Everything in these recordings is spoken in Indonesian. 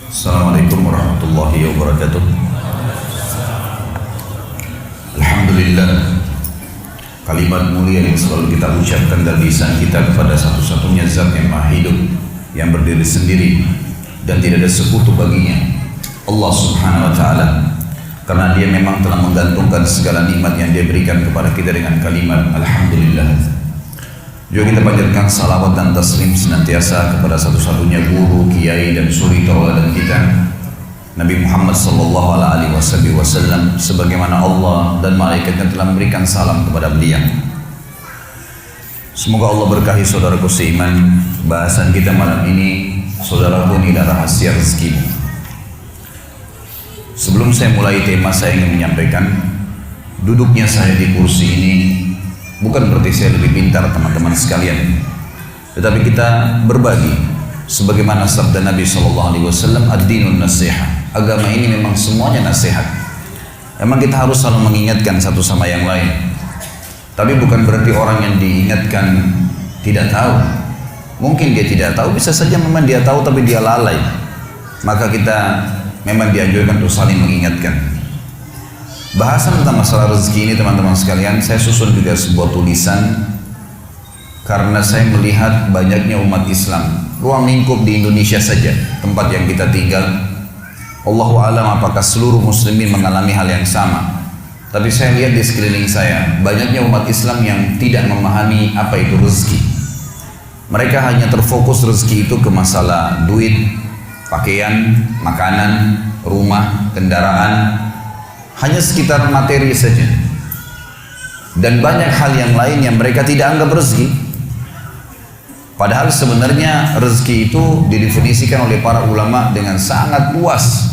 Assalamualaikum warahmatullahi wabarakatuh. Alhamdulillah, kalimat mulia yang selalu kita ucapkan dari lisan kita kepada satu-satunya zat yang maha hidup, yang berdiri sendiri dan tidak ada sekutu baginya, Allah subhanahu wa ta'ala. Karena dia memang telah menggantungkan segala nikmat yang dia berikan kepada kita dengan kalimat Alhamdulillah. Juga kita panjatkan salawat dan taslim senantiasa kepada satu-satunya guru, kiai dan suri tauladan kita, Nabi Muhammad sallallahu alaihi wasallam, sebagaimana Allah dan malaikatnya telah memberikan salam kepada beliau. Semoga Allah berkahi saudaraku seiman. Bahasan kita malam ini, saudaraku, inilah rahasia rezekimu. Sebelum saya mulai tema, saya ingin menyampaikan duduknya saya di kursi ini bukan berarti saya lebih pintar teman-teman sekalian, tetapi kita berbagi sebagaimana sabda Nabi SAW, ad-dinun nasihat. Agama ini memang semuanya nasihat. Memang kita harus selalu mengingatkan satu sama yang lain, tapi bukan berarti orang yang diingatkan tidak tahu. Mungkin dia tidak tahu, bisa saja memang dia tahu tapi dia lalai. Maka kita memang dianjurkan untuk saling mengingatkan. Bahasan tentang masalah rezeki ini teman-teman sekalian, saya susun juga sebuah tulisan karena saya melihat banyaknya umat Islam, ruang lingkup di Indonesia saja, tempat yang kita tinggal. Allahu a'lam apakah seluruh muslimin mengalami hal yang sama. Tapi saya lihat di sekeliling saya, banyaknya umat Islam yang tidak memahami apa itu rezeki. Mereka hanya terfokus rezeki itu ke masalah duit, pakaian, makanan, rumah, kendaraan, hanya sekitar materi saja, dan banyak hal yang lain yang mereka tidak anggap rezeki. Padahal sebenarnya rezeki itu didefinisikan oleh para ulama dengan sangat luas.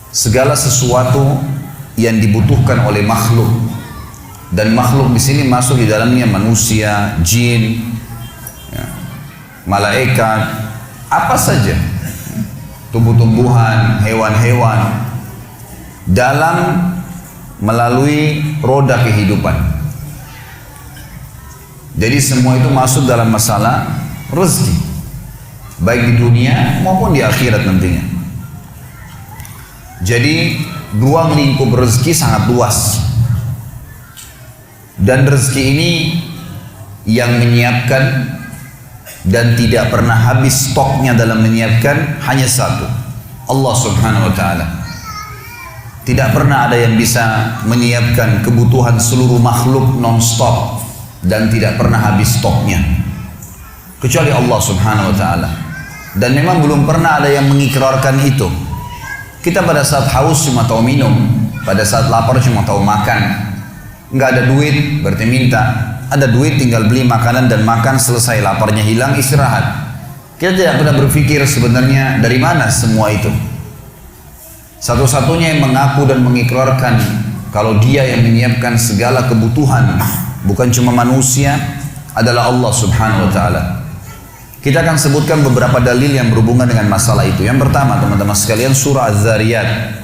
Segala sesuatu yang dibutuhkan oleh makhluk, dan makhluk di sini masuk di dalamnya manusia, jin, ya, malaikat, apa saja, tumbuh-tumbuhan, hewan-hewan, dalam melalui roda kehidupan. Jadi semua itu masuk dalam masalah rezeki, baik di dunia maupun di akhirat nantinya. Jadi ruang lingkup rezeki sangat luas, dan rezeki ini yang menyiapkan dan tidak pernah habis stoknya dalam menyiapkan hanya satu, Allah subhanahu wa ta'ala. Tidak pernah ada yang bisa menyiapkan kebutuhan seluruh makhluk non-stop dan tidak pernah habis stoknya kecuali Allah subhanahu wa ta'ala. Dan memang belum pernah ada yang mengikrarkan itu. Kita pada saat haus cuma tahu minum, pada saat lapar cuma tahu makan. Nggak ada duit berarti minta, ada duit tinggal beli makanan dan makan, selesai, laparnya hilang, istirahat. Kita tidak pernah berpikir sebenarnya dari mana semua itu. Satu-satunya yang mengaku dan mengikrarkan kalau dia yang menyiapkan segala kebutuhan, bukan cuma manusia, adalah Allah subhanahu wa ta'ala. Kita akan sebutkan beberapa dalil yang berhubungan dengan masalah itu. Yang pertama teman-teman sekalian, surah Az-Zariyat,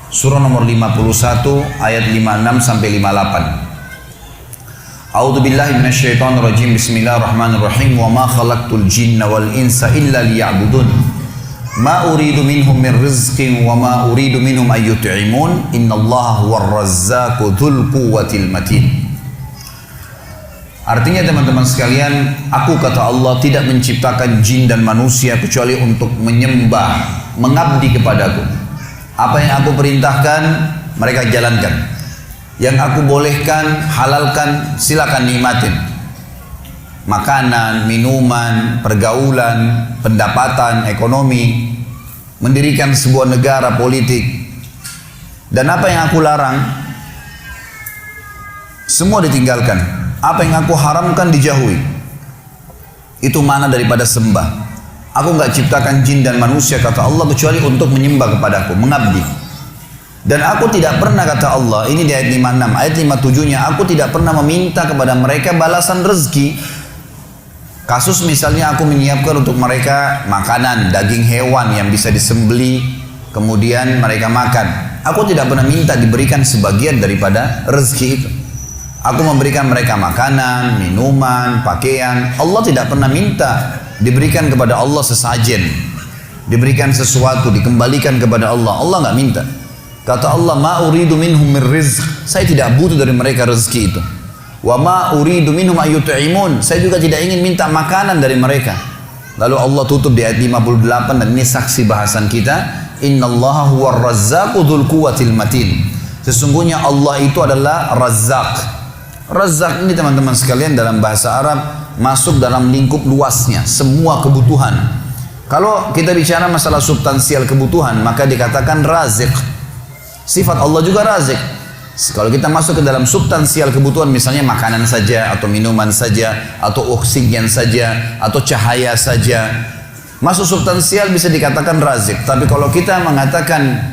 surah nomor 51 ayat 56 sampai 58. A'udzu billahi minasyaitonir rajim. Bismillahirrahmanirrahim. Wa ma khalaqtul jinna wal insa illa liya'budun. Ma uridu minhum min rizqin wa ma uridu minhum an yut'imun. Innallaha huwar razzaqu dzul quwwatil matin. Artinya teman-teman sekalian, aku kata Allah tidak menciptakan jin dan manusia kecuali untuk menyembah, mengabdi kepadaku. Apa yang aku perintahkan mereka jalankan, yang aku bolehkan, halalkan, silakan nikmatin. Makanan, minuman, pergaulan, pendapatan, ekonomi, mendirikan sebuah negara, politik. Dan apa yang aku larang, semua ditinggalkan. Apa yang aku haramkan dijauhi. Itu mana daripada sembah. Aku nggak ciptakan jin dan manusia kata Allah kecuali untuk menyembah kepadaku, mengabdi. Dan aku tidak pernah, kata Allah, ini di ayat 56, ayat 57-nya, aku tidak pernah meminta kepada mereka balasan rezeki. Kasus misalnya aku menyiapkan untuk mereka makanan, daging hewan yang bisa disembeli, kemudian mereka makan. Aku tidak pernah minta diberikan sebagian daripada rezeki itu. Aku memberikan mereka makanan, minuman, pakaian. Allah tidak pernah minta diberikan kepada Allah sesajen. diberikan sesuatu, dikembalikan kepada Allah. Allah nggak minta. Kata Allah, ma uridu minhum min rizq. Saya tidak butuh dari mereka rezeki itu. Wa ma uridu minhum ayyut'imun. Saya juga tidak ingin minta makanan dari mereka. Lalu Allah tutup di ayat 58, dan ini saksi bahasan kita. Innallaha huwar razzaqu dzul quwwatil matin. Sesungguhnya Allah itu adalah Razzaq. Razzaq ini teman-teman sekalian dalam bahasa Arab masuk dalam lingkup luasnya, semua kebutuhan. Kalau kita bicara masalah substansial kebutuhan, maka dikatakan Raziq. Sifat Allah juga Raziq. Kalau kita masuk ke dalam substansial kebutuhan, misalnya makanan saja, atau minuman saja, atau oksigen saja, atau cahaya saja, masuk substansial bisa dikatakan Raziq. Tapi kalau kita mengatakan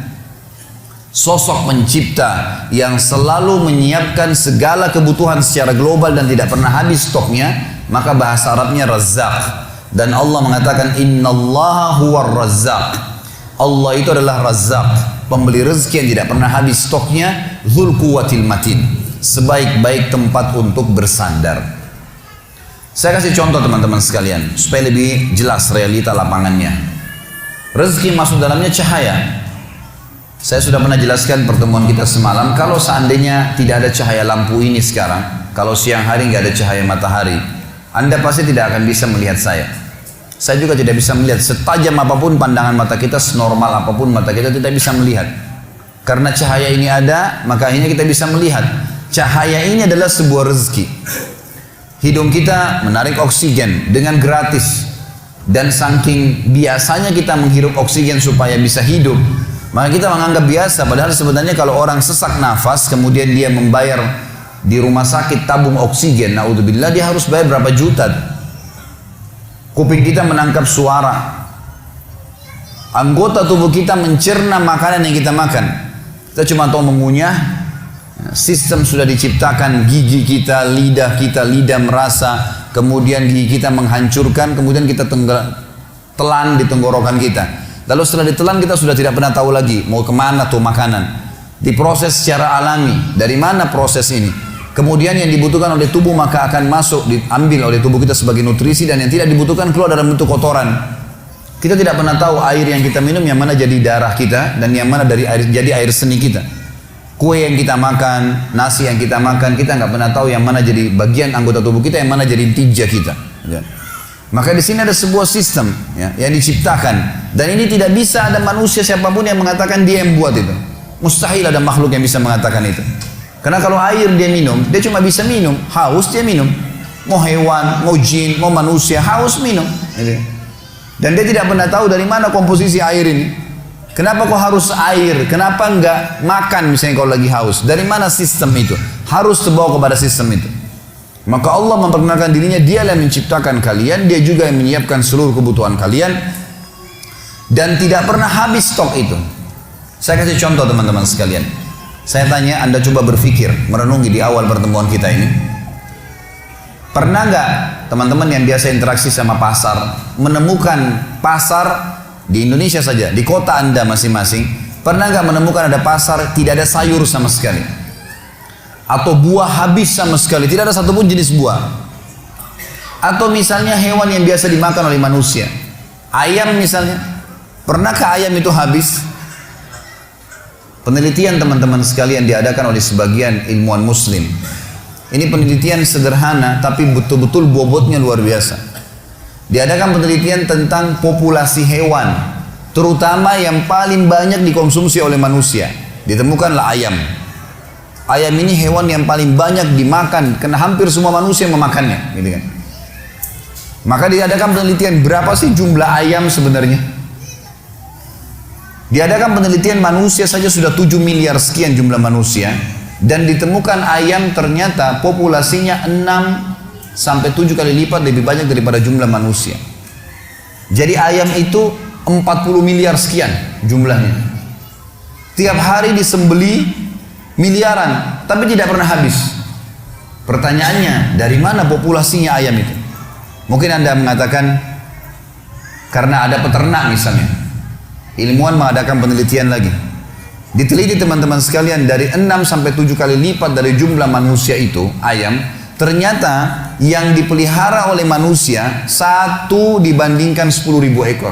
sosok pencipta yang selalu menyiapkan segala kebutuhan secara global dan tidak pernah habis stoknya, maka bahasa Arabnya Razzaq. Dan Allah mengatakan innallaha huwar razzaq. Allah itu adalah Razzaq, pemberi rezeki yang tidak pernah habis stoknya, dzul quwwatil matin, sebaik-baik tempat untuk bersandar. Saya kasih contoh teman-teman sekalian supaya lebih jelas realita lapangannya. Rezeki masuk dalamnya cahaya. Saya sudah pernah jelaskan pertemuan kita semalam, kalau seandainya tidak ada cahaya lampu ini sekarang, kalau siang hari nggak ada cahaya matahari, Anda pasti tidak akan bisa melihat saya. Saya juga tidak bisa melihat, setajam apapun pandangan mata kita, senormal apapun mata kita tidak bisa melihat. Karena cahaya ini ada, maka akhirnya kita bisa melihat. Cahaya ini adalah sebuah rezeki. Hidung kita menarik oksigen dengan gratis. Dan saking biasanya kita menghirup oksigen supaya bisa hidup, maka kita menganggap biasa. Padahal sebenarnya kalau orang sesak nafas, kemudian dia membayar di rumah sakit tabung oksigen, naudzubillah, dia harus bayar berapa juta. Kuping kita menangkap suara, anggota tubuh kita mencerna makanan yang kita makan. Kita cuma tahu mengunyah. Sistem sudah diciptakan, gigi kita, lidah merasa, kemudian gigi kita menghancurkan, kemudian kita telan di tenggorokan kita. Lalu setelah ditelan kita sudah tidak pernah tahu lagi mau kemana tuh makanan. Diproses secara alami. Dari mana proses ini? Kemudian yang dibutuhkan oleh tubuh maka akan masuk, diambil oleh tubuh kita sebagai nutrisi, dan yang tidak dibutuhkan keluar dalam bentuk kotoran. Kita tidak pernah tahu air yang kita minum yang mana jadi darah kita dan yang mana dari air, jadi air seni kita. Kue yang kita makan, nasi yang kita makan, kita nggak pernah tahu yang mana jadi bagian anggota tubuh kita, yang mana jadi tija kita. Ya. Maka di sini ada sebuah sistem ya, yang diciptakan, dan ini tidak bisa ada manusia siapapun yang mengatakan dia yang buat itu. Mustahil ada makhluk yang bisa mengatakan itu. Karena kalau air dia minum, dia cuma bisa minum. Haus dia minum. Mau hewan, mau jin, mau manusia, haus minum. Dan dia tidak pernah tahu dari mana komposisi air ini. Kenapa kok harus air? Kenapa enggak makan misalnya kalau lagi haus? Dari mana sistem itu? Harus terbawa kepada sistem itu. Maka Allah memperkenalkan dirinya, dia yang menciptakan kalian, dia juga yang menyiapkan seluruh kebutuhan kalian. Dan tidak pernah habis stok itu. Saya kasih contoh teman-teman sekalian. Saya tanya, Anda coba berpikir, merenungi di awal pertemuan kita ini. Pernah nggak teman-teman yang biasa interaksi sama pasar, menemukan pasar di Indonesia saja, di kota Anda masing-masing, pernah nggak menemukan ada pasar tidak ada sayur sama sekali? Atau buah habis sama sekali, tidak ada satupun jenis buah. Atau misalnya hewan yang biasa dimakan oleh manusia, ayam misalnya, pernahkah ayam itu habis? Penelitian teman-teman sekalian diadakan oleh sebagian ilmuwan muslim. Ini penelitian sederhana tapi betul-betul bobotnya luar biasa. Diadakan penelitian tentang populasi hewan, terutama yang paling banyak dikonsumsi oleh manusia. Ditemukanlah ayam. Ayam ini hewan yang paling banyak dimakan karena hampir semua manusia memakannya, gitu kan. Maka diadakan penelitian berapa sih jumlah ayam sebenarnya? Diadakan penelitian manusia saja sudah 7 miliar sekian jumlah manusia, dan ditemukan ayam ternyata populasinya 6 sampai 7 kali lipat lebih banyak daripada jumlah manusia. Jadi ayam itu 40 miliar sekian jumlahnya. Tiap hari disembeli miliaran, tapi tidak pernah habis. Pertanyaannya, dari mana populasinya ayam itu? Mungkin Anda mengatakan karena ada peternak misalnya. Ilmuwan mengadakan penelitian lagi. Diteliti teman-teman sekalian, dari 6 sampai 7 kali lipat dari jumlah manusia itu, ayam, ternyata yang dipelihara oleh manusia 1 dibandingkan 10.000 ekor.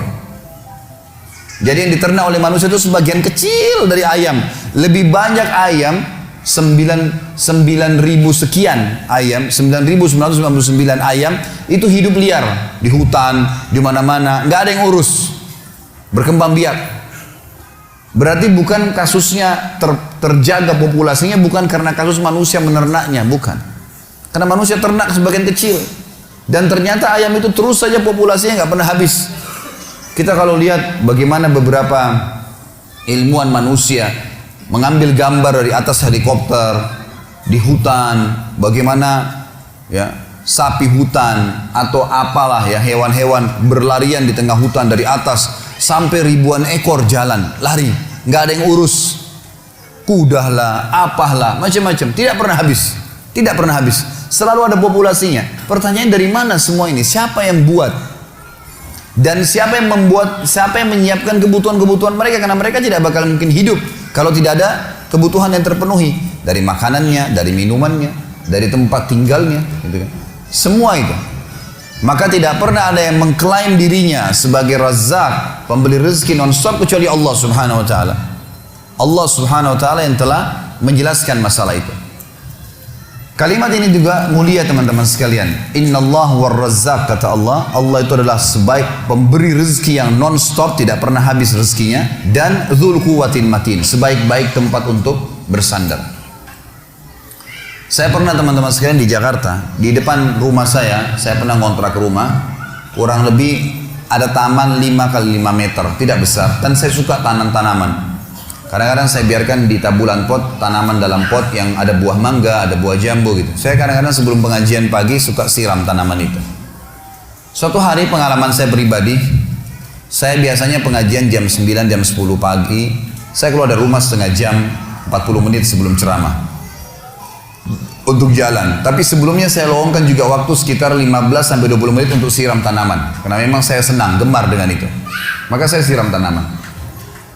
Jadi yang diternak oleh manusia itu sebagian kecil dari ayam. Lebih banyak ayam, 9.000 sekian ayam, 9.999 ayam itu hidup liar di hutan, di mana-mana, nggak ada yang urus, berkembang biak. Berarti bukan kasusnya terjaga populasinya bukan karena kasus manusia menernaknya, bukan. Karena manusia ternak sebagian kecil. Dan ternyata ayam itu terus saja populasinya nggak pernah habis. Kita kalau lihat bagaimana beberapa ilmuwan manusia mengambil gambar dari atas helikopter di hutan, bagaimana ya sapi hutan atau apalah ya hewan-hewan berlarian di tengah hutan dari atas sampai ribuan ekor jalan lari, nggak ada yang urus, kuda lah, apahlah, macam-macam, tidak pernah habis, tidak pernah habis, selalu ada populasinya. Pertanyaan dari mana semua ini? Siapa yang buat? Dan siapa yang membuat? Siapa yang menyiapkan kebutuhan-kebutuhan mereka? Karena mereka tidak bakal mungkin hidup kalau tidak ada kebutuhan yang terpenuhi dari makanannya, dari minumannya, dari tempat tinggalnya, gitu kan? Semua itu. Maka tidak pernah ada yang mengklaim dirinya sebagai Razzaq, pemberi rezeki non-stop kecuali Allah Subhanahu wa taala. Allah Subhanahu wa taala yang telah menjelaskan masalah itu. Kalimat ini juga mulia teman-teman sekalian. Innallaha war-Razzaq, kata Allah. Allah itu adalah sebaik pemberi rezeki yang non-stop, tidak pernah habis rezekinya, dan dzul quwwatin matin, sebaik-baik tempat untuk bersandar. Saya pernah teman-teman sekalian di Jakarta, di depan rumah saya pernah ngontrak rumah, kurang lebih ada taman 5 kali 5 meter, tidak besar, dan saya suka tanam tanaman. Kadang-kadang saya biarkan di tabulan pot, tanaman dalam pot yang ada buah mangga, ada buah jambu gitu. Saya kadang-kadang sebelum pengajian pagi suka siram tanaman itu. Suatu hari pengalaman saya pribadi, saya biasanya pengajian jam 9, jam 10 pagi, saya keluar dari rumah setengah jam, 40 menit sebelum ceramah untuk jalan. Tapi sebelumnya saya luangkan juga waktu sekitar 15-20 menit untuk siram tanaman. Karena memang saya senang, gemar dengan itu. Maka saya siram tanaman.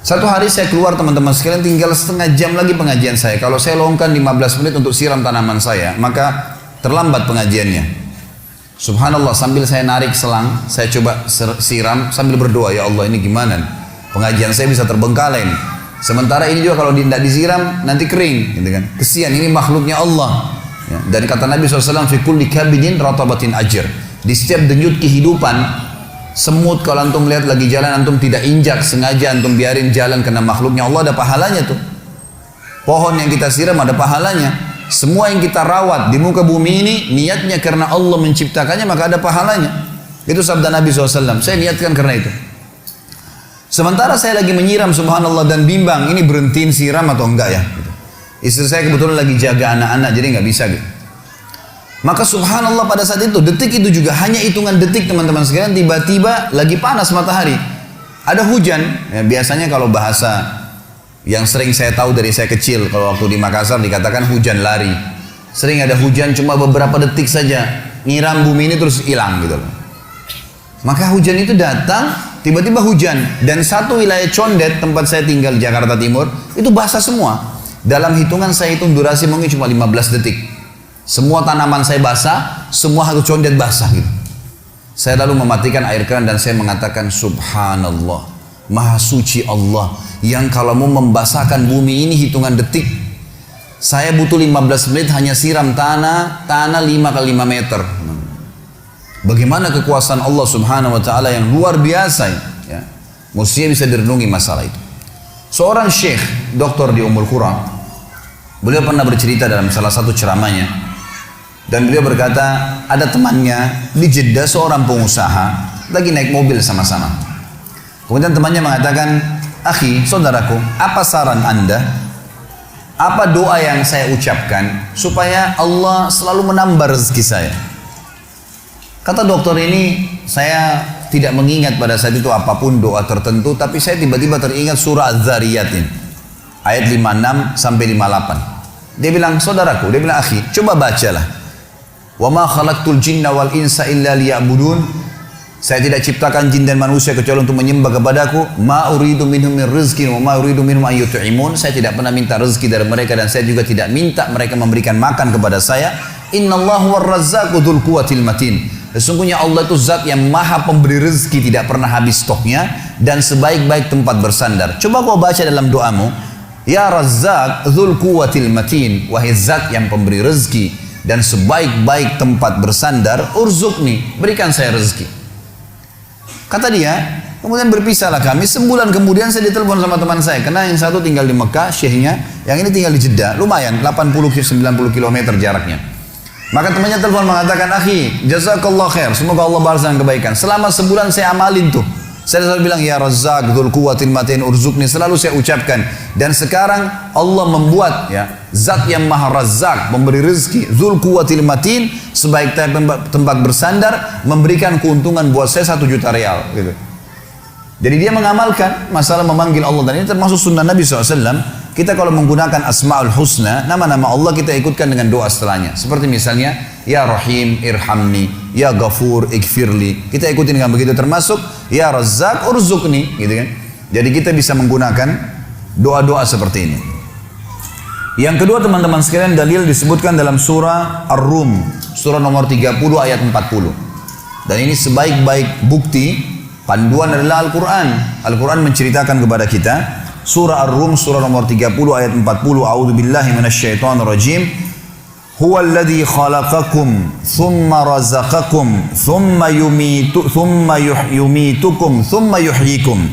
Satu hari saya keluar teman-teman sekalian, tinggal setengah jam lagi pengajian saya. Kalau saya luangkan 15 menit untuk siram tanaman saya, maka terlambat pengajiannya. Subhanallah, sambil saya narik selang, saya coba siram sambil berdoa, ya Allah ini gimana? Pengajian saya bisa terbengkalai. Sementara ini juga kalau tidak disiram nanti kering, gitu kan? Kesian, ini makhluknya Allah. Ya, dan kata Nabi SAW, fi kulli kabidin ratabatin ajr. Di setiap denyut kehidupan, semut kalau antum lihat lagi jalan, antum tidak injak, sengaja antum biarin jalan karena makhluknya Allah, ada pahalanya tuh. Pohon yang kita siram ada pahalanya. Semua yang kita rawat di muka bumi ini, niatnya karena Allah menciptakannya, maka ada pahalanya. Itu sabda Nabi SAW, saya niatkan karena itu. Sementara saya lagi menyiram, subhanallah, dan bimbang, ini berhentiin siram atau enggak ya? Gitu. Istri saya kebetulan lagi jaga anak-anak, jadi nggak bisa gitu. Maka subhanallah pada saat itu, detik itu juga hanya hitungan detik teman-teman sekalian, tiba-tiba lagi panas matahari. Ada hujan, ya, biasanya kalau bahasa yang sering saya tahu dari saya kecil, kalau waktu di Makassar dikatakan hujan lari. Sering ada hujan cuma beberapa detik saja, nyiram bumi ini terus hilang gitu loh. Maka hujan itu datang, tiba-tiba hujan. Dan satu wilayah Condet, tempat saya tinggal di Jakarta Timur, itu basah semua. Dalam hitungan saya hitung durasi mungkin cuma 15 detik. Semua tanaman saya basah, semua harus Condet basah gitu. Saya lalu mematikan air keran dan saya mengatakan, subhanallah, maha suci Allah, yang kalau mau membasahkan bumi ini hitungan detik. Saya butuh 15 menit hanya siram tanah 5 kali 5 meter. Bagaimana kekuasaan Allah Subhanahu wa taala yang luar biasa ya. Mestinya bisa direnungi masalah itu. Seorang syekh, doktor di Ummul Qura, beliau pernah bercerita dalam salah satu ceramahnya, dan beliau berkata, ada temannya di Jeddah, seorang pengusaha, lagi naik mobil sama-sama. Kemudian temannya mengatakan, akhi, saudaraku, apa saran anda? Apa doa yang saya ucapkan supaya Allah selalu menambah rezeki saya? Kata dokter ini, saya tidak mengingat pada saat itu apapun doa tertentu, tapi saya tiba-tiba teringat surah Az-Zariyat ini, ayat 56 sampai 58. Dia bilang, saudaraku, dia bilang, akhi, coba bacalah. Wa ma khalaqtul jinna wal insa illa liya'budun. Saya tidak ciptakan jin dan manusia kecuali untuk menyembah kepadaku. Ma uridu minhum min rizqin wa ma uridu minhum an yut'imun. Saya tidak pernah minta rezeki dari mereka dan saya juga tidak minta mereka memberikan makan kepada saya. Innallahu war-razzaqu dzul quwwatil matin. Sesungguhnya Allah itu zat yang maha pemberi rezeki, tidak pernah habis stoknya, dan sebaik-baik tempat bersandar. Coba kau baca dalam doamu, Ya Razzaq dzul quwwatil matin, wahai zat yang pemberi rezeki dan sebaik-baik tempat bersandar, urzuqni, berikan saya rezeki. Kata dia, kemudian berpisahlah kami. Sebulan kemudian saya ditelepon sama teman saya, karena yang satu tinggal di Mekah, syekhnya, yang ini tinggal di Jeddah, lumayan 80-90 km jaraknya. Maka temannya telepon mengatakan, akhi, jazakallah khair, semoga Allah balas dengan kebaikan. Selama sebulan saya amalin tuh. Saya selalu bilang, Ya Razzaq dzul quwwatil matin urzuqni, selalu saya ucapkan. Dan sekarang Allah membuat ya zat yang maha Razzaq, memberi rezeki, dzul quwwatil matin, sebaik tempat bersandar, memberikan keuntungan buat saya 1 juta rial gitu. Jadi dia mengamalkan masalah memanggil Allah, dan ini termasuk sunnah Nabi SAW. Kita kalau menggunakan Asma'ul Husna, nama-nama Allah kita ikutkan dengan doa setelahnya. Seperti misalnya, Ya Rahim irhamni, Ya Ghafur ikfirli. Kita ikutin dengan begitu, termasuk Ya Razzaq urzuqni, gitu kan. Jadi kita bisa menggunakan doa-doa seperti ini. Yang kedua teman-teman sekalian, dalil disebutkan dalam surah Ar-Rum, surah nomor 30 ayat 40. Dan ini sebaik-baik bukti, panduan adalah Al-Quran. Al-Quran menceritakan kepada kita, surah Ar-Rum surah nomor 30 ayat 40, A'udzubillahi minasyaitonir rajim. Huwallazi khalaqakum thumma razaqakum thumma yumitukum thumma yuhyikum.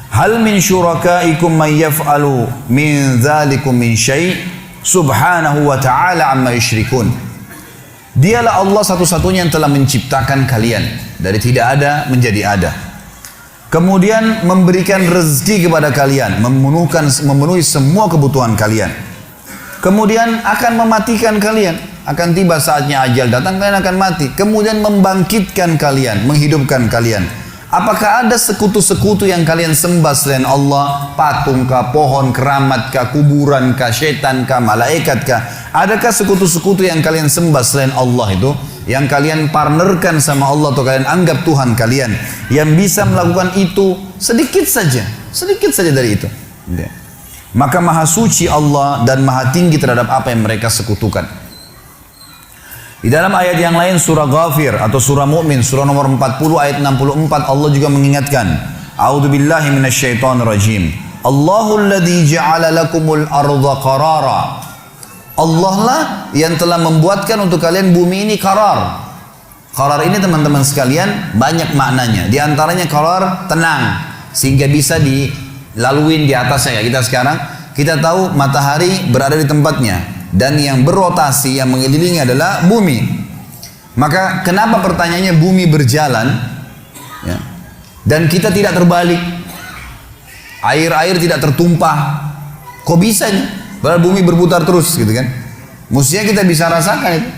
Hal min syurakaikum man yaf'alu min dzalikum min syai' subhanahu wa ta'ala amma yusyrikun. Dialah Allah satu-satunya yang telah menciptakan kalian dari tidak ada menjadi ada. Kemudian memberikan rezeki kepada kalian, memenuhi semua kebutuhan kalian. Kemudian akan mematikan kalian, akan tiba saatnya ajal datang, kalian akan mati. Kemudian membangkitkan kalian, menghidupkan kalian. Apakah ada sekutu-sekutu yang kalian sembah selain Allah? Patung kah, pohon keramat kah, kuburan kah, setan kah, malaikat kah? Adakah sekutu-sekutu yang kalian sembah selain Allah itu? Yang kalian partnerkan sama Allah atau kalian anggap Tuhan kalian, yang bisa melakukan itu sedikit saja dari itu. Maka maha suci Allah dan maha tinggi terhadap apa yang mereka sekutukan. Di dalam ayat yang lain surah Ghafir atau surah Mu'min surah nomor 40 ayat 64 Allah juga mengingatkan, A'udzubillahi minasyaitonir rajim. Allahul ladzi ja'ala lakumul arda qarara. Allah lah yang telah membuatkan untuk kalian bumi ini qarar. Qarar ini teman-teman sekalian banyak maknanya. Di antaranya qarar tenang, sehingga bisa dilaluin di atasnya. Kita sekarang kita tahu matahari berada di tempatnya, dan yang berrotasi yang mengelilingi adalah bumi. Maka kenapa pertanyaannya bumi berjalan ya, dan kita tidak terbalik, air tidak tertumpah? Kok bisa nih? Padahal bumi berputar terus gitu kan. Mestinya kita bisa rasakan itu.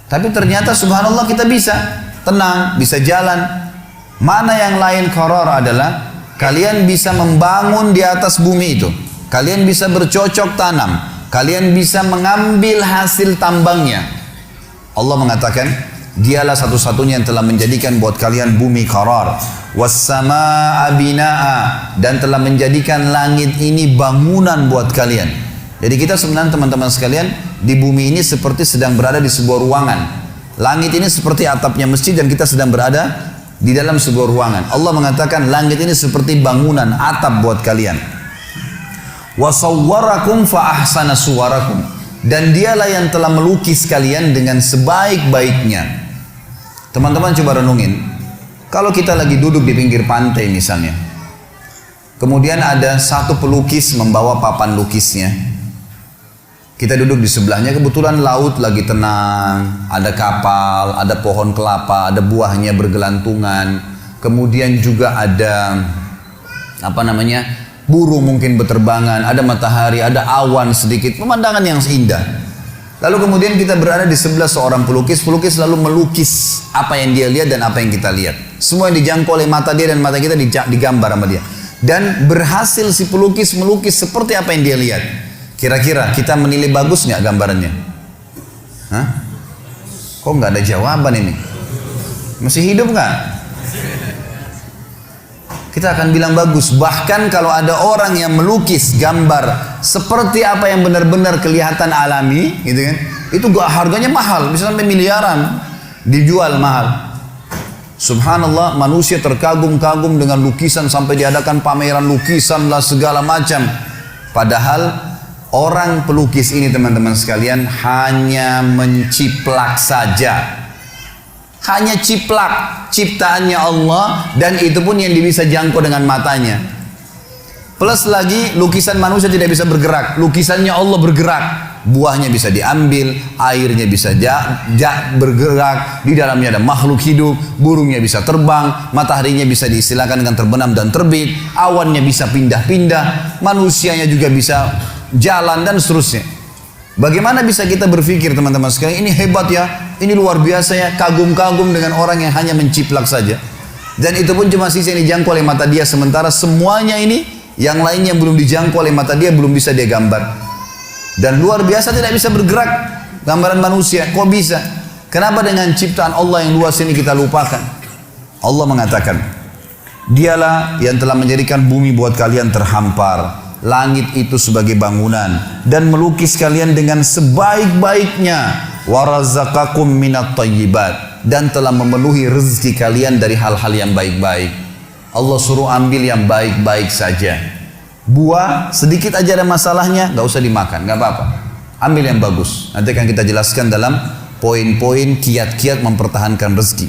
Tapi ternyata subhanallah kita bisa tenang, bisa jalan. Mana yang lain qarar adalah kalian bisa membangun di atas bumi itu. Kalian bisa bercocok tanam. Kalian bisa mengambil hasil tambangnya. Allah mengatakan, dialah satu-satunya yang telah menjadikan buat kalian bumi qarar. Was-samaa'a binaa'a, dan telah menjadikan langit ini bangunan buat kalian. Jadi kita sebenarnya teman-teman sekalian di bumi ini seperti sedang berada di sebuah ruangan. Langit ini seperti atapnya masjid dan kita sedang berada di dalam sebuah ruangan. Allah mengatakan langit ini seperti bangunan atap buat kalian. Wa sawwarakum fa ahsana suwarakum, dan dialah yang telah melukis kalian dengan sebaik-baiknya. Teman-teman coba renungin, kalau kita lagi duduk di pinggir pantai misalnya, kemudian ada satu pelukis membawa papan lukisnya. Kita duduk di sebelahnya, kebetulan laut lagi tenang, ada kapal, ada pohon kelapa, ada buahnya bergelantungan, kemudian juga ada burung mungkin berterbangan, ada matahari, ada awan sedikit, pemandangan yang indah. Lalu kemudian kita berada di sebelah seorang pelukis lalu melukis apa yang dia lihat dan apa yang kita lihat. Semua yang dijangkau oleh mata dia dan mata kita digambar sama dia. Dan berhasil si pelukis melukis seperti apa yang dia lihat. Kira-kira kita menilai bagus nggak gambarannya? Hah? Kok nggak ada jawaban ini? Masih hidup nggak? Kita akan bilang bagus. Bahkan kalau ada orang yang melukis gambar seperti apa yang benar-benar kelihatan alami, gitu kan? Itu harganya mahal, bisa sampai miliaran, dijual mahal. Subhanallah, manusia terkagum-kagum dengan lukisan sampai diadakan pameran lukisan lah segala macam. Padahal orang pelukis ini teman-teman sekalian hanya menciplak saja. Hanya ciplak ciptaannya Allah, dan itu pun yang bisa jangkau dengan matanya. Plus lagi lukisan manusia tidak bisa bergerak, lukisannya Allah bergerak. Buahnya bisa diambil, airnya bisa bergerak, di dalamnya ada makhluk hidup, burungnya bisa terbang, mataharinya bisa diistilahkan dengan terbenam dan terbit, awannya bisa pindah-pindah, manusianya juga bisa jalan dan seterusnya. Bagaimana bisa kita berpikir teman-teman sekalian, ini hebat ya, ini luar biasa ya, kagum-kagum dengan orang yang hanya menciplak saja. Dan itu pun cuma sisi yang dijangkau oleh mata dia, sementara semuanya ini, yang lainnya belum dijangkau oleh mata dia, belum bisa dia gambar. Dan luar biasa tidak bisa bergerak gambaran manusia. Kok bisa? Kenapa dengan ciptaan Allah yang luas ini kita lupakan? Allah mengatakan, dialah yang telah menjadikan bumi buat kalian terhampar, langit itu sebagai bangunan, dan melukis kalian dengan sebaik-baiknya, warazaqakum minat thayyibat, dan telah memenuhi rezeki kalian dari hal-hal yang baik-baik. Allah suruh ambil yang baik-baik saja. Buah sedikit aja ada masalahnya, nggak usah dimakan, nggak apa-apa. Ambil yang bagus. Nanti akan kita jelaskan dalam poin-poin kiat-kiat mempertahankan rezeki.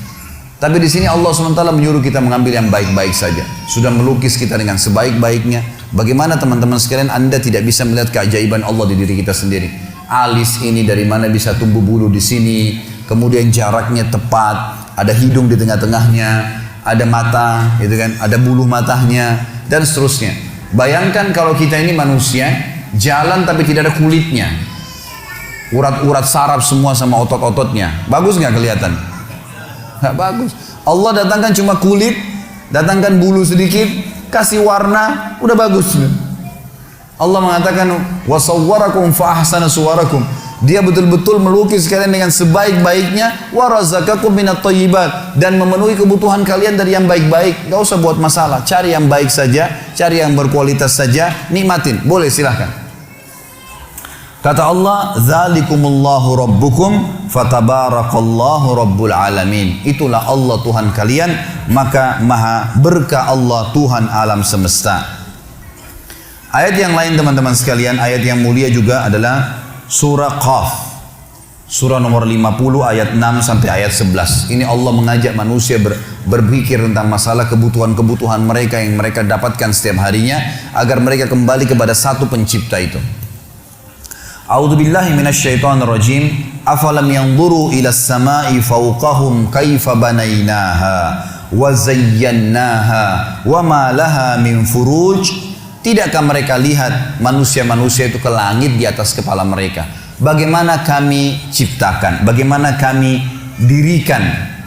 Tapi di sini Allah SWT menyuruh kita mengambil yang baik-baik saja. Sudah melukis kita dengan sebaik-baiknya. Bagaimana teman-teman sekalian Anda tidak bisa melihat keajaiban Allah di diri kita sendiri? Alis ini dari mana bisa tumbuh bulu di sini? Kemudian jaraknya tepat. Ada hidung di tengah-tengahnya. Ada mata, gitu kan? Ada bulu matanya dan seterusnya. Bayangkan kalau kita ini manusia, jalan tapi tidak ada kulitnya. Urat-urat saraf semua sama otot-ototnya. Bagus nggak kelihatan? Nggak bagus. Allah datangkan cuma kulit, datangkan bulu sedikit, kasih warna, udah bagus. Allah mengatakan, وَصَوَّرَكُمْ فَأَحْسَنَ سُوَرَكُمْ. Dia betul-betul melukis kalian dengan sebaik-baiknya, وَرَزَقَكُمْ مِنَ الطَّيِّبَاتِ, dan memenuhi kebutuhan kalian dari yang baik-baik. Gak usah buat masalah, cari yang baik saja, cari yang berkualitas saja, nikmatin, boleh silahkan. Kata Allah, "Dzalikumullahu rabbukum fatabarakallahu rabbul alamin." Itulah Allah Tuhan kalian, maka maha berkah Allah Tuhan alam semesta. Ayat yang lain teman-teman sekalian, ayat yang mulia juga adalah surah Qaf. Surah nomor 50 ayat 6 sampai ayat 11. Ini Allah mengajak manusia berpikir tentang masalah kebutuhan-kebutuhan mereka yang mereka dapatkan setiap harinya, agar mereka kembali kepada satu pencipta itu. A'udzubillahi minasyaitonirrajim. Afalam yanzuru ilas sama'i fawqahum kaifa banainaha wa zayyannaha wa ma laha min furuj. Tidakkah mereka lihat manusia-manusia itu ke langit di atas kepala mereka? Bagaimana kami ciptakan, bagaimana kami dirikan,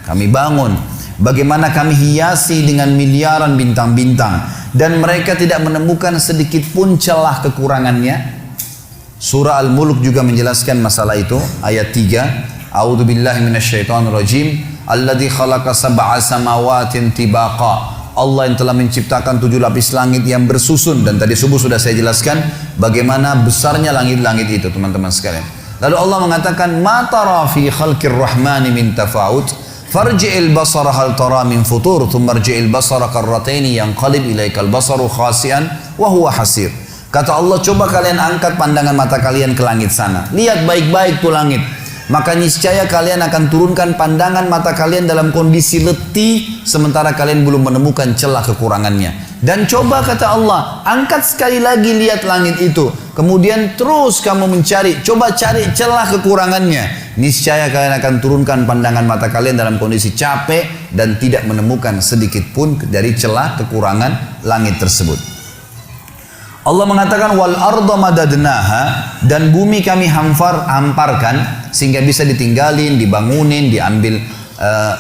kami bangun, bagaimana kami hiasi dengan miliaran bintang-bintang, dan mereka tidak menemukan sedikit pun celah kekurangannya. Surah Al-Mulk juga menjelaskan masalah itu, ayat 3. A'udzubillahi minasyaitonirrajim. Alladzi khalaqa sab'a samawatin tibaqa. Allah yang telah menciptakan 7 lapis langit yang bersusun, dan tadi subuh sudah saya jelaskan bagaimana besarnya langit-langit itu teman-teman sekalian. Lalu Allah mengatakan, "Ma tara fi khalqir rahmani min tafawut, farji'il basara hal tara min futur, thumma rji'il basara karrataini yanqalib ilaikal basaru khasi'an wa huwa hasir." Kata Allah, coba kalian angkat pandangan mata kalian ke langit sana. Lihat baik-baik tuh langit. Maka niscaya kalian akan turunkan pandangan mata kalian dalam kondisi letih, sementara kalian belum menemukan celah kekurangannya. Dan coba kata Allah, angkat sekali lagi lihat langit itu. Kemudian terus kamu mencari, coba cari celah kekurangannya. Niscaya kalian akan turunkan pandangan mata kalian dalam kondisi capek dan tidak menemukan sedikit pun dari celah kekurangan langit tersebut. Allah mengatakan wal arda madadnaha, dan bumi kami hamparkan sehingga bisa ditinggalin, dibangunin, diambil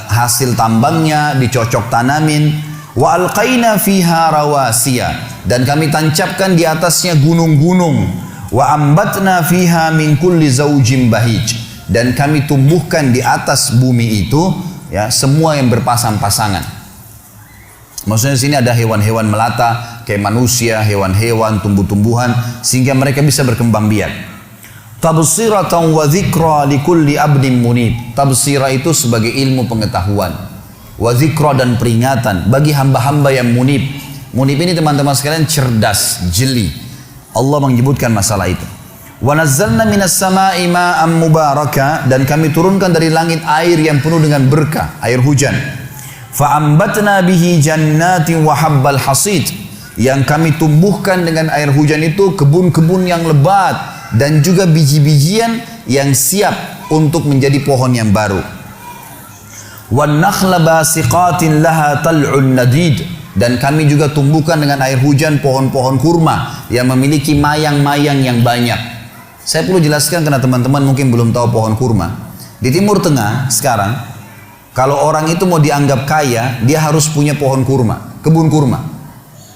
hasil tambangnya, dicocok tanamin. Wa alqaina fiha rawasiya, dan kami tancapkan di atasnya gunung-gunung. Wa ambatna fiha min kulli zaujin bahij, dan kami tumbuhkan di atas bumi itu ya semua yang berpasang-pasangan. Maksudnya di sini ada hewan-hewan melata, kayak manusia, hewan-hewan, tumbuh-tumbuhan, sehingga mereka bisa berkembang biak. Tabsiratan wa dzikra likulli abdin munib. Tabsira itu sebagai ilmu pengetahuan. wa dzikra dan peringatan bagi hamba-hamba yang munib. Munib ini teman-teman sekalian cerdas, jeli. Allah menyebutkan masalah itu. Wa nazzalna minas sama'i ma'an mubaraka, dan kami turunkan dari langit air yang penuh dengan berkah, air hujan. Fa ambatna bihi jannatin wa habbal hasid, yang kami tumbuhkan dengan air hujan itu kebun-kebun yang lebat dan juga biji-bijian yang siap untuk menjadi pohon yang baru. Wan nakhla basiqatin laha tal'un nadid, dan kami juga tumbuhkan dengan air hujan pohon-pohon kurma yang memiliki mayang-mayang yang banyak. Saya perlu jelaskan karena teman-teman mungkin belum tahu pohon kurma. Di Timur Tengah sekarang, kalau orang itu mau dianggap kaya, dia harus punya pohon kurma, kebun kurma.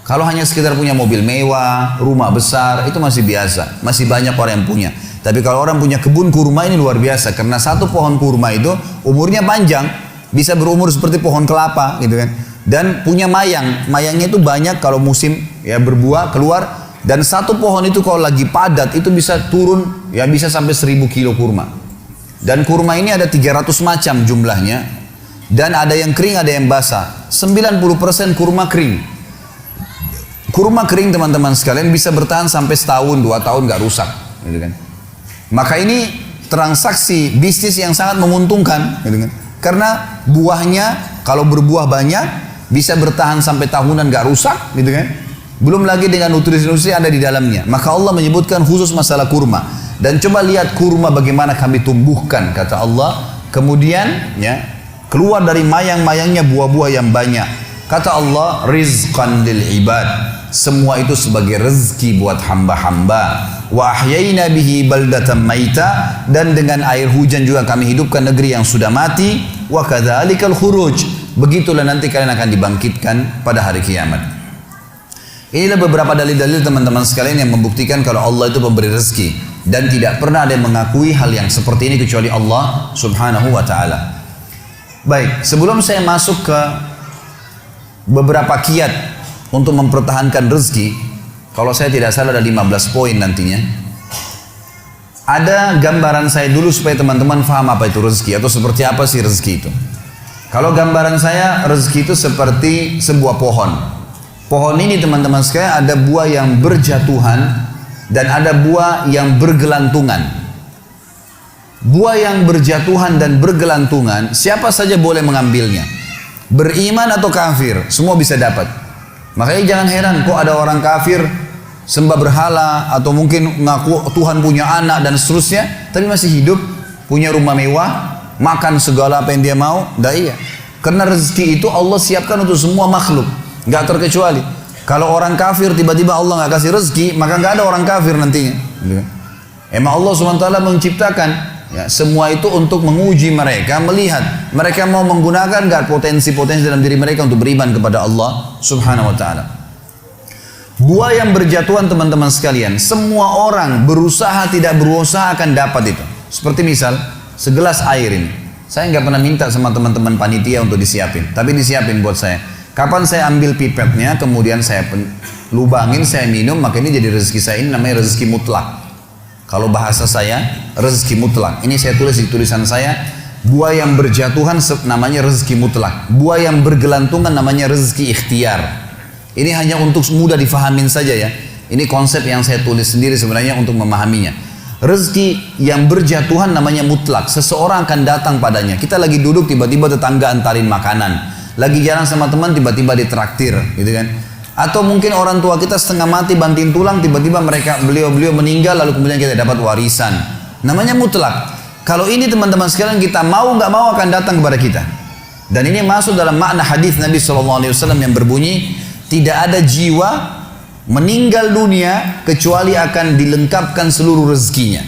Kalau hanya sekedar punya mobil mewah, rumah besar, itu masih biasa. Masih banyak orang yang punya. Tapi kalau orang punya kebun kurma, ini luar biasa. Karena satu pohon kurma itu umurnya panjang. Bisa berumur seperti pohon kelapa gitu kan. Dan punya mayang. Mayangnya itu banyak kalau musim ya berbuah keluar. Dan satu pohon itu kalau lagi padat itu bisa turun, ya bisa sampai 1000 kilo kurma. Dan kurma ini ada 300 macam jumlahnya. Dan ada yang kering, ada yang basah. 90% kurma kering. Kurma kering teman-teman sekalian bisa bertahan sampai setahun, 2 tahun gak rusak, gitu kan. Maka ini transaksi bisnis yang sangat menguntungkan, gitu kan. Karena buahnya kalau berbuah banyak bisa bertahan sampai tahunan gak rusak, gitu kan. Belum lagi dengan nutrisi-nutrisi ada di dalamnya. Maka Allah menyebutkan khusus masalah kurma. Dan coba lihat kurma bagaimana kami tumbuhkan, kata Allah. Kemudian ya keluar dari mayang-mayangnya buah-buah yang banyak. Kata Allah, rizqan lil ibad. Semua itu sebagai rezeki buat hamba-hamba. Wa ahyayna bihi baldatan maita, dan dengan air hujan juga kami hidupkan negeri yang sudah mati. Wa kadzalikal khuruj. Begitulah nanti kalian akan dibangkitkan pada hari kiamat. Inilah beberapa dalil-dalil teman-teman sekalian yang membuktikan kalau Allah itu pemberi rezeki, dan tidak pernah ada yang mengakui hal yang seperti ini kecuali Allah Subhanahu wa taala. Baik, sebelum saya masuk ke beberapa kiat untuk mempertahankan rezeki, kalau saya tidak salah ada 15 poin nantinya. Ada gambaran saya dulu supaya teman-teman paham apa itu rezeki atau seperti apa sih rezeki itu. Kalau gambaran saya, rezeki itu seperti sebuah pohon. Pohon ini teman-teman sekalian ada buah yang berjatuhan dan ada buah yang bergelantungan. Buah yang berjatuhan dan bergelantungan, siapa saja boleh mengambilnya. Beriman atau kafir, semua bisa dapat. Makanya jangan heran kok ada orang kafir sembah berhala atau mungkin ngaku Tuhan punya anak dan seterusnya, tapi masih hidup, punya rumah mewah, makan segala apa yang dia mau. Dah iya. Karena rezeki itu Allah siapkan untuk semua makhluk, nggak terkecuali. Kalau orang kafir tiba-tiba Allah nggak kasih rezeki, maka nggak ada orang kafir nantinya. Emang Allah SWT menciptakan ya, semua itu untuk menguji mereka, melihat mereka mau menggunakan nggak potensi-potensi dalam diri mereka untuk beriman kepada Allah Subhanahu Wa Taala. Buah yang berjatuhan teman-teman sekalian, semua orang berusaha tidak berusaha akan dapat itu. Seperti misal segelas air ini, saya nggak pernah minta sama teman-teman panitia untuk disiapin, tapi disiapin buat saya. Kapan saya ambil pipetnya, kemudian saya lubangin, saya minum, maka ini jadi rezeki saya. Ini namanya rezeki mutlak. Kalau bahasa saya, rezeki mutlak. Ini saya tulis di tulisan saya, buah yang berjatuhan namanya rezeki mutlak. Buah yang bergelantungan namanya rezeki ikhtiar. Ini hanya untuk mudah difahamin saja ya. Ini konsep yang saya tulis sendiri sebenarnya untuk memahaminya. Rezeki yang berjatuhan namanya mutlak. Seseorang akan datang padanya. Kita lagi duduk, tiba-tiba tetangga antarin makanan. Lagi jalan sama teman, tiba-tiba ditraktir, gitu kan? Atau mungkin orang tua kita setengah mati banting tulang, tiba-tiba beliau meninggal, lalu kemudian kita dapat warisan. Namanya mutlak. Kalau ini teman-teman sekalian, kita mau nggak mau akan datang kepada kita. Dan ini masuk dalam makna hadis Nabi SAW yang berbunyi, tidak ada jiwa meninggal dunia kecuali akan dilengkapkan seluruh rezekinya.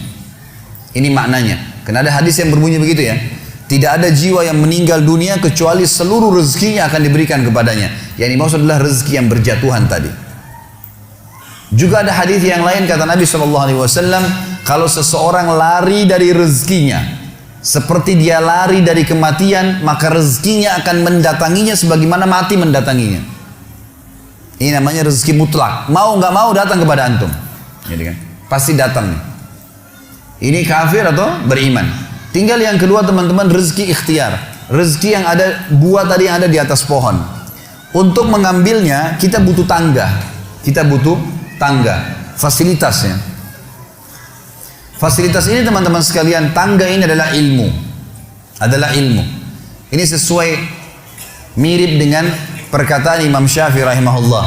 Ini maknanya. Karena ada hadis yang berbunyi begitu ya. Tidak ada jiwa yang meninggal dunia kecuali seluruh rezekinya akan diberikan kepadanya. Yang dimaksud adalah rezeki yang berjatuhan tadi. Juga ada hadis yang lain kata Nabi SAW, kalau seseorang lari dari rezekinya, seperti dia lari dari kematian, maka rezekinya akan mendatanginya sebagaimana mati mendatanginya. Ini namanya rezeki mutlak. Mau nggak mau datang kepada antum. Jadi kan, pasti datang nih. Ini kafir atau beriman. Tinggal yang kedua teman-teman, rezeki ikhtiar. rezeki yang ada, buah tadi yang ada di atas pohon. Untuk mengambilnya kita butuh tangga. Kita butuh tangga, fasilitasnya. Fasilitas ini teman-teman sekalian, tangga ini adalah ilmu. Adalah ilmu. Ini sesuai mirip dengan perkataan Imam Syafi'i rahimahullah.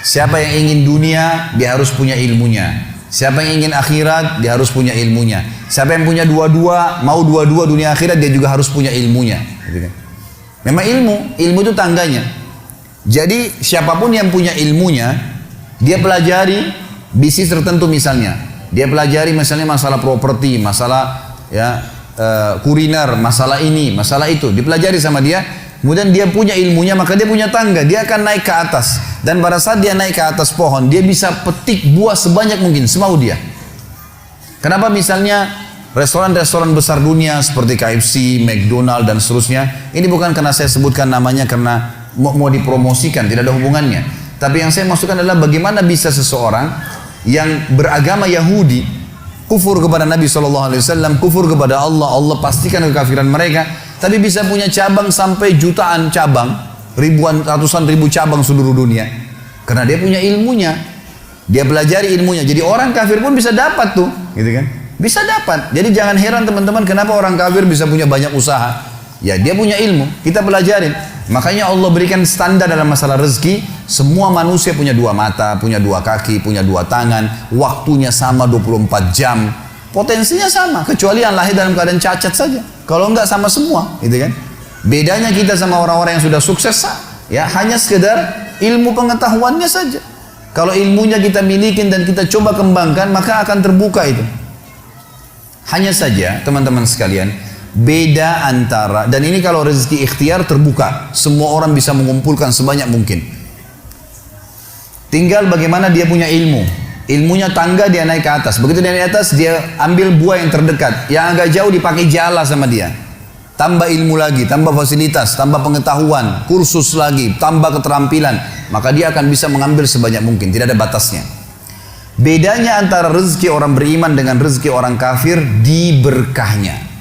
Siapa yang ingin dunia, dia harus punya ilmunya. Siapa yang ingin akhirat, dia harus punya ilmunya. Siapa yang punya dua-dua, mau dua-dua dunia akhirat, dia juga harus punya ilmunya. Gitu kan? Memang ilmu itu tangganya. Jadi siapapun yang punya ilmunya, dia pelajari bisnis tertentu misalnya. Dia pelajari misalnya masalah properti, masalah kuliner, masalah ini, masalah itu. Dipelajari sama dia. Kemudian dia punya ilmunya, maka dia punya tangga. Dia akan naik ke atas. Dan pada saat dia naik ke atas pohon, dia bisa petik buah sebanyak mungkin, semau dia. Kenapa misalnya restoran-restoran besar dunia seperti KFC, McDonald dan seterusnya, ini bukan karena saya sebutkan namanya karena mau dipromosikan, tidak ada hubungannya. Tapi yang saya maksudkan adalah bagaimana bisa seseorang yang beragama Yahudi, kufur kepada Nabi SAW, kufur kepada Allah, Allah pastikan kekafiran mereka, tapi bisa punya cabang sampai jutaan cabang, ribuan, ratusan ribu cabang seluruh dunia. Karena dia punya ilmunya, dia pelajari ilmunya. Jadi orang kafir pun bisa dapat tuh, gitu kan? Bisa dapat. Jadi jangan heran teman-teman, kenapa orang kafir bisa punya banyak usaha. Ya dia punya ilmu, kita pelajarin. Makanya Allah berikan standar dalam masalah rezeki. Semua manusia punya dua mata, punya dua kaki, punya dua tangan. Waktunya sama 24 jam. Potensinya sama, kecuali yang lahir dalam keadaan cacat saja. Kalau enggak sama semua, gitu kan? Bedanya kita sama orang-orang yang sudah sukses, ya hanya sekedar ilmu pengetahuannya saja. Kalau ilmunya kita milikin dan kita coba kembangkan, maka akan terbuka itu. Hanya saja teman-teman sekalian, beda antara, dan ini kalau rezeki ikhtiar terbuka, semua orang bisa mengumpulkan sebanyak mungkin. Tinggal bagaimana dia punya ilmu. Ilmunya tangga, dia naik ke atas. Begitu dia naik ke atas, dia ambil buah yang terdekat. Yang agak jauh dipakai jala sama dia. Tambah ilmu lagi, tambah fasilitas, tambah pengetahuan, kursus lagi, tambah keterampilan. Maka dia akan bisa mengambil sebanyak mungkin, tidak ada batasnya. Bedanya antara rezeki orang beriman dengan rezeki orang kafir di berkahnya.